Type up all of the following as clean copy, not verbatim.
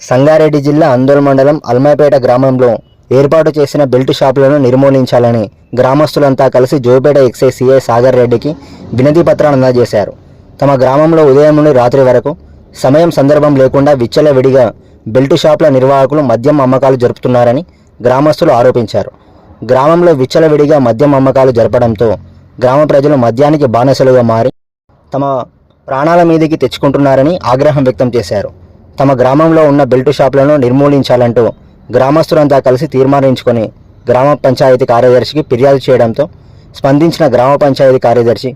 సంగారెడ్డి జిల్లా అందోల్ మండలం అల్మాపేట గ్రామంలో ఏర్పాటు చేసిన బెల్ట్ షాపులను నిర్మూలించాలని గ్రామస్తులంతా కలిసి జోపేట ఎక్సైజ్ సిఐ సాగర్ రెడ్డికి వినతి పత్రాన్ని అందజేశారు. తమ గ్రామంలో ఉదయం నుండి రాత్రి వరకు సమయం సందర్భం లేకుండా విచ్చలవిడిగా బెల్ట్ షాపుల నిర్వాహకులు మద్యం అమ్మకాలు జరుపుతున్నారని గ్రామస్తులు ఆరోపించారు. గ్రామంలో విచ్చలవిడిగా మద్యం అమ్మకాలు జరపడంతో గ్రామ ప్రజలు మద్యానికి బానిసలుగా మారి తమ ప్రాణాల మీదకి తెచ్చుకుంటున్నారని ఆగ్రహం వ్యక్తం చేశారు. తమ గ్రామంలో ఉన్న బెల్ట్ షాపులను నిర్మూలించాలంటూ గ్రామస్తులంతా కలిసి తీర్మానించుకొని గ్రామ పంచాయతీ కార్యదర్శికి ఫిర్యాదు చేయడంతో స్పందించిన గ్రామ పంచాయతీ కార్యదర్శి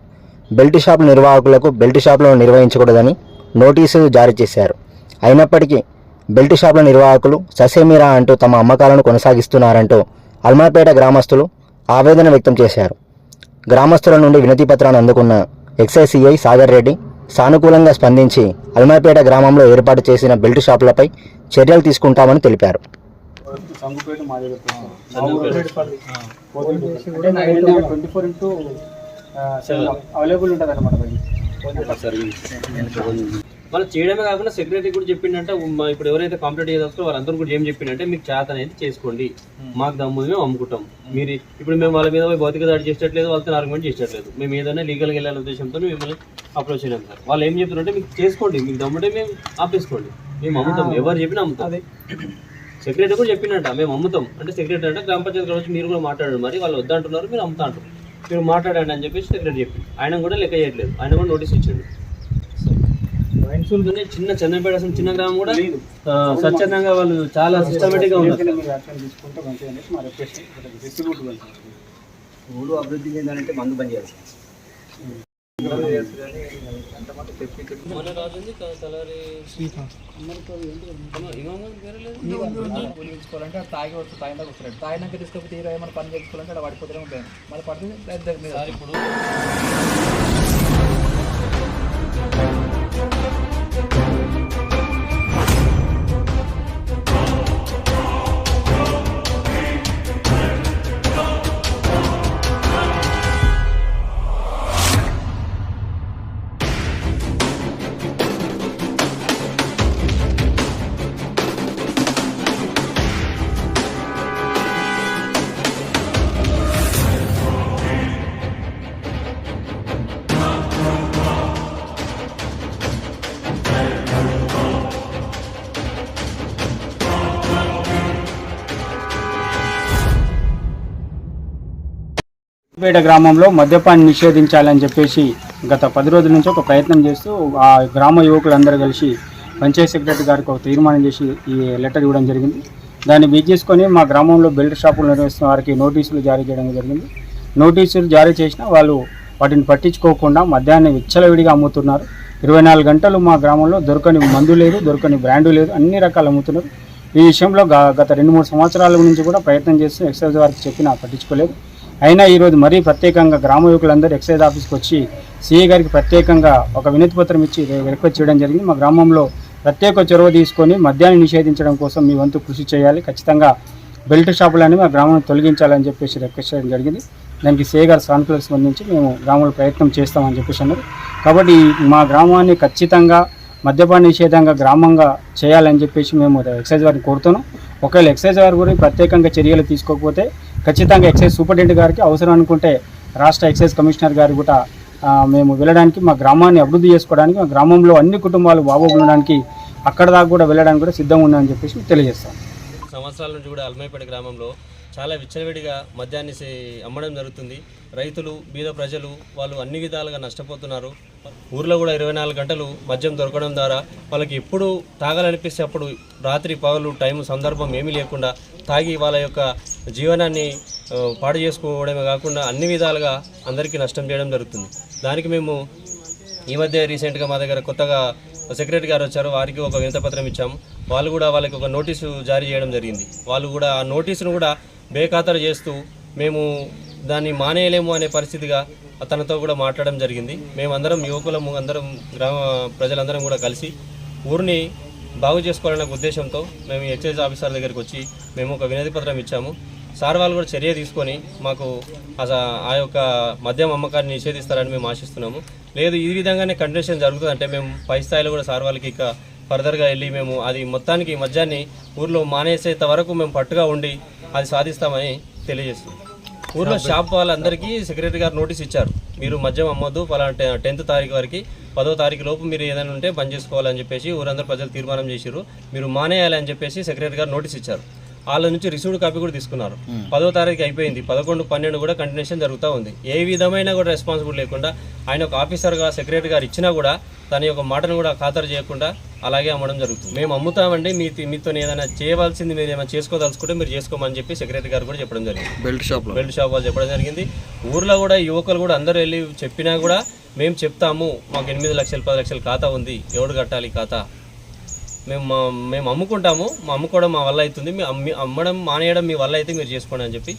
బెల్ట్ షాపుల నిర్వాహకులకు బెల్ట్ షాపులను నిర్వహించకూడదని నోటీసులు జారీ చేశారు. అయినప్పటికీ బెల్ట్ షాపుల నిర్వాహకులు ససేమిరా అంటూ తమ అమ్మకాలను కొనసాగిస్తున్నారంటూ అల్మాపేట గ్రామస్తులు ఆవేదన వ్యక్తం చేశారు. గ్రామస్తుల నుండి వినతి పత్రాన్ని అందుకున్న ఎక్సైజ్ సిఐ సాగర్ రెడ్డి సానుకూలంగా స్పందించి అల్మాపేట గ్రామంలో ఏర్పాటు చేసిన బెల్ట్ షాపులపై చర్యలు తీసుకుంటామని తెలిపారు. వాళ్ళు చేయడమే కాకుండా సెక్రటరీ కూడా చెప్పిందంటే ఇప్పుడు ఎవరైతే కంప్లీట్ చేస్తారో వాళ్ళందరూ కూడా ఏం చెప్పిందంటే మీకు చేత అనేది చేసుకోండి, మాకు దమ్ము మేము అమ్ముకుంటాం. మీరు ఇప్పుడు మేము వాళ్ళ మీద భౌతిక దాడి చేసేట్లేదు, వాళ్ళతో ఆర్గ్యుమెంట్ చేసేట్లేదు. మేము ఏదైనా లీగల్గా వెళ్ళాలనే ఉద్దేశంతో మిమ్మల్ని అప్రోచ్ అయినాం సార్. వాళ్ళు ఏం చెప్తున్నారంటే మీకు చేసుకోండి, మీకు దమ్ముంటే మేము ఆపేసుకోండి, మేము అమ్ముతాం, ఎవరు చెప్పినా అమ్ముతాం. సెక్రటరీ కూడా చెప్పిందంట మేము అమ్ముతాం అంటే సెక్రటరీ అంటే గ్రామ పంచాయతీ వచ్చి మీరు కూడా మాట్లాడారు, మరి వాళ్ళు వద్దంటున్నారు, మీరు అమ్ముతా అంటారు, మీరు మాట్లాడండి అని చెప్పేసి సెక్రటరీ చెప్పింది. ఆయన కూడా లెక్క చేయట్లేదు, ఆయన కూడా నోటీస్ ఇచ్చాడు. చిన్న చంద్రపేట అసలు చిన్న గ్రామం కూడా స్వచ్ఛందంగా వాళ్ళు చాలా సిస్టమేటిక్గా ఉన్నారు. ఊరు అభివృద్ధి చెందాలంటే మందు బంద్ చేయాలి. తాగినాక తీసుకపోతే ఏమైనా పని చేసుకోవాలంటే అక్కడ పడిపోతూనే ఉంటాయి. మళ్ళీ పడితే ఇప్పుడు పేట గ్రామంలో మద్యపాన్ని నిషేధించాలని చెప్పేసి గత 10 రోజుల నుంచి ఒక ప్రయత్నం చేస్తూ ఆ గ్రామ యువకులందరూ కలిసి పంచాయత్ సెక్రటరీ గారికి ఒక తీర్మానం చేసి ఈ లెటర్ ఇవ్వడం జరిగింది. దాన్ని బేస్ చేసుకొని మా గ్రామంలో బెల్ట్ షాపులు నిర్వహిస్తున్న వారికి నోటీసులు జారీ చేయడం జరిగింది. నోటీసులు జారీ చేసినా వాళ్ళు వాటిని పట్టించుకోకుండా మద్యాన్ని విచ్చలవిడిగా అమ్ముతున్నారు. 24 గంటలు మా గ్రామంలో దొరకని మందు లేదు, దొరకని బ్రాండు లేదు, అన్ని రకాలు అమ్ముతున్నారు. ఈ విషయంలో గత 2-3 సంవత్సరాల నుంచి కూడా ప్రయత్నం చేస్తూ ఎక్సైజ్ వారికి చెప్పినా పట్టించుకోలేదు. అయినా ఈరోజు మరీ ప్రత్యేకంగా గ్రామ యువకులందరూ ఎక్సైజ్ ఆఫీస్కి వచ్చి సిఐ గారికి ప్రత్యేకంగా ఒక వినతి పత్రం ఇచ్చి రిక్వెస్ట్ చేయడం జరిగింది. మా గ్రామంలో ప్రత్యేక చొరవ తీసుకొని మద్యాన్ని నిషేధించడం కోసం మీ వంతు కృషి చేయాలి, ఖచ్చితంగా బెల్ట్ షాపులని మా గ్రామాన్ని తొలగించాలని చెప్పేసి రిక్వెస్ట్ చేయడం జరిగింది. దానికి సిఐ గారు సానుకూలంగా స్పందించి మేము గ్రామంలో ప్రయత్నం చేస్తామని చెప్పేసి అన్నారు. కాబట్టి మా గ్రామాన్ని ఖచ్చితంగా మద్యపాన నిషేధంగా గ్రామంగా చేయాలని చెప్పేసి మేము ఎక్సైజ్ వారిని కోరుతున్నాం. ఒకవేళ ఎక్సైజ్ వారి గురించి ప్రత్యేకంగా చర్యలు తీసుకోకపోతే ఖచ్చితంగా ఎక్సైజ్ సూపరింటెండెంట్ గారికి అవసరం అనుకుంటే రాష్ట్ర ఎక్సైజ్ కమిషనర్ గారికి కూడా మేము వెళ్ళడానికి, మా గ్రామాన్ని అభివృద్ధి చేసుకోవడానికి, మా గ్రామంలో అన్ని కుటుంబాలు బాగోగులడానికి అక్కడ దాకా కూడా వెళ్ళడానికి కూడా సిద్ధంగా ఉన్నామని చెప్పేసి తెలియజేస్తాం. సంవత్సరాల నుంచి కూడా అల్మాపేట గ్రామంలో చాలా విచ్చలవిడిగా మద్యాన్ని అమ్మడం జరుగుతుంది. రైతులు, బీద ప్రజలు వాళ్ళు అన్ని విధాలుగా నష్టపోతున్నారు. ఊర్లో కూడా 24 గంటలు మద్యం దొరకడం ద్వారా వాళ్ళకి ఎప్పుడు తాగాలనిపిస్తే అప్పుడు రాత్రి పగలు టైం సందర్భం ఏమీ లేకుండా తాగి వాళ్ళ యొక్క జీవనాన్ని పాడు చేసుకోవడమే కాకుండా అన్ని విధాలుగా అందరికీ నష్టం చేయడం జరుగుతుంది. దానికి మేము ఈ మధ్య రీసెంట్గా మా దగ్గర కొత్తగా సెక్రటరీ గారు వచ్చారు, వారికి ఒక వినతిపత్రం ఇచ్చాము. వాళ్ళు కూడా వాళ్ళకి ఒక నోటీసు జారీ చేయడం జరిగింది. వాళ్ళు కూడా ఆ నోటీసును కూడా బేఖాతరు చేస్తూ మేము దాన్ని మానేయలేము అనే పరిస్థితిగా తనతో కూడా మాట్లాడడం జరిగింది. మేమందరం యువకులము అందరం గ్రామ ప్రజలందరం కూడా కలిసి ఊరిని బాగు చేసుకోవాలనే ఉద్దేశంతో మేము ఎక్సైజ్ ఆఫీసర్ దగ్గరికి వచ్చి మేము ఒక వినతి పత్రం ఇచ్చాము. సార్ వాళ్ళు కూడా చర్య తీసుకొని మాకు ఆ యొక్క మద్యం అమ్మకాన్ని నిషేధిస్తారని మేము ఆశిస్తున్నాము. లేదు ఈ విధంగానే కంటిన్యూషన్ జరుగుతుందంటే మేము పై స్థాయిలో కూడా సార్ వాళ్ళకి ఇక ఫర్దర్గా వెళ్ళి మేము అది మొత్తానికి మద్యాన్ని ఊర్లో మానేసేంత వరకు మేము పట్టుగా ఉండి అది సాధిస్తామని తెలియజేస్తున్నాం. ఊర్లో షాప్ వాళ్ళందరికీ సెక్రటరీ గారు నోటీస్ ఇచ్చారు, మీరు మద్యం అమ్మొద్దు, పలానా 10th తారీఖు వరకు 10వ తారీఖు లోపు మీరు ఏదైనా ఉంటే బంద్ చేసుకోవాలని చెప్పేసి ఊరందరూ ప్రజలు తీర్మానం చేశారు. మీరు మానేయాలని చెప్పేసి సెక్రటరీ గారు నోటీస్ ఇచ్చారు. వాళ్ళ నుంచి రిసీవ్డ్ కాపీ కూడా తీసుకున్నారు. 10వ తారీఖు అయిపోయింది, 11, 12 కూడా కంటిన్యూషన్ జరుగుతూ ఉంది. ఏ విధమైన కూడా రెస్పాన్సిబుల్ లేకుండా ఆయన ఒక ఆఫీసర్గా సెక్రటరీ గారు ఇచ్చినా కూడా తన యొక్క మాటను కూడా ఖాతరు చేయకుండా అలాగే అమ్మడం జరుగుతుంది. మేము అమ్ముతామండి, మీతో ఏదైనా చేయవలసింది మీరు ఏమైనా చేసుకోదలుచుకుంటే మీరు చేసుకోమని చెప్పి సెక్రటరీ గారు కూడా చెప్పడం జరిగింది. బెల్ట్ షాప్ వాళ్ళు చెప్పడం జరిగింది. ఊర్లో కూడా యువకులు కూడా అందరూ వెళ్ళి చెప్పినా కూడా మేము చెప్తాము, మాకు 8 లక్షలు 10 లక్షల ఖాతా ఉంది, ఎవడు కట్టాలి ఖాతా, మేము అమ్ముకుంటాము, అమ్ముకోవడం మా వల్ల అవుతుంది, అమ్మడం మానేయడం మీ వల్ల అయితే మీరు చేసుకోండి అని చెప్పి